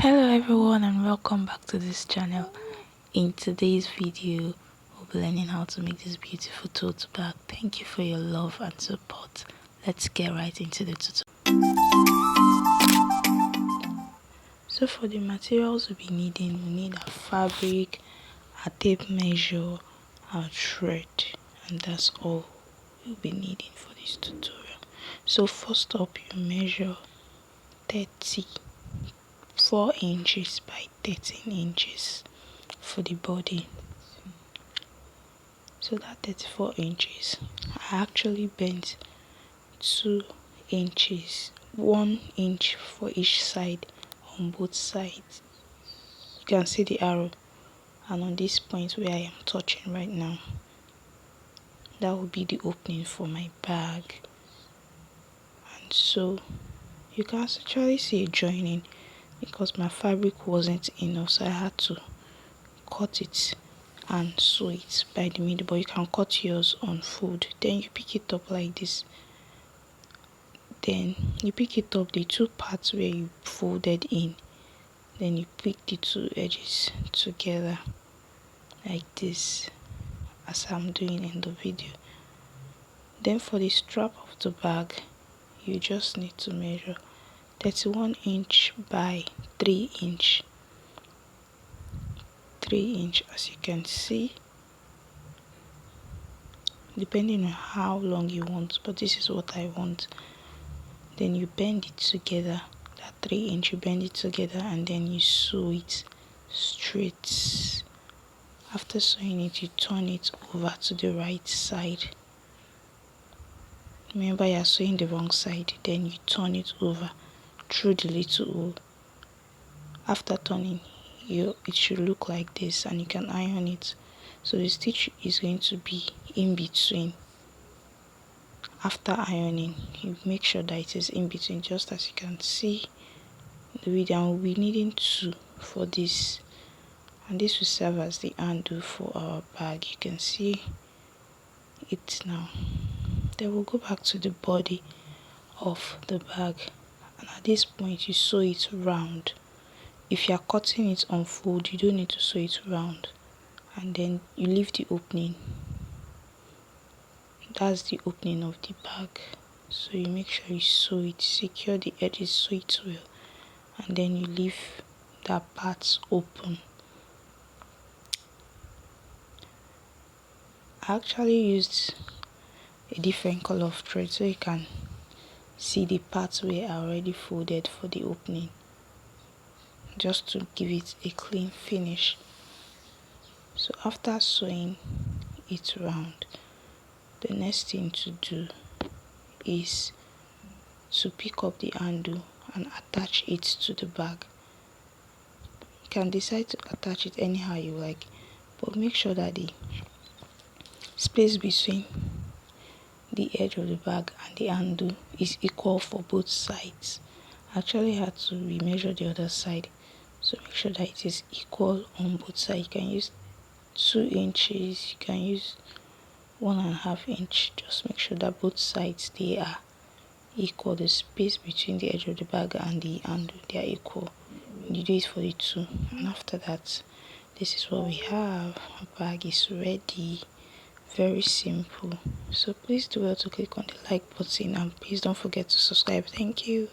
Hello everyone and welcome back to this channel. In today's video we'll be learning how to make this beautiful tote bag. Thank you for your love and support. Let's get right into the tutorial. So for the materials we'll be needing, we need our fabric, our tape measure, our thread, and that's all we'll be needing for this tutorial. So first up, you measure 34 inches by 13 inches for the body. So that 34 inches, I actually bent 2 inches, 1 inch for each side on both sides. You can see the arrow, and on this point where I am touching right now, that will be the opening for my bag. And so you can actually see a joining because my fabric wasn't enough, so I had to cut it and sew it by the middle, but you can cut yours on fold. Then you pick it up like this. Then you pick it up, the two parts where you folded in, then you pick the two edges together like this, as I'm doing in the video. Then for the strap of the bag, you just need to measure 31 inch by 3 inch. 3 inch, as you can see, depending on how long you want, but this is what I want. Then you bend it together, that 3 inch, you bend it together and then you sew it straight. After sewing it, you turn it over to the right side. Remember, you are sewing the wrong side, then you turn it over through the little hole. After turning, it should look like this, and you can iron it. So the stitch is going to be in between. After ironing, you make sure that it is in between, just as you can see in the video. And we'll be needing 2 for this, and this will serve as the handle for our bag. You can see it now. Then we'll go back to the body of the bag, and at this point you sew it round. If you are cutting it on fold, you don't need to sew it round, and then you leave the opening. That's the opening of the bag, so you make sure you sew it, secure the edges, sew it well, and then you leave that part open. I actually used a different color of thread so you can see the parts where I already folded for the opening, just to give it a clean finish. So after sewing it round, the next thing to do is to pick up the handle and attach it to the bag. You can decide to attach it anyhow you like, but make sure that the space between the edge of the bag and the handle is equal for both sides. I actually had to remeasure the other side, so make sure that it is equal on both sides. You can use 2 inches, you can use 1.5 inch. Just make sure that both sides they are equal. The space between the edge of the bag and the handle, they are equal. You do it for the 2, and after that, this is what we have. Our bag is ready. Very simple. So please do well to click on the like button, and please don't forget to subscribe. Thank you.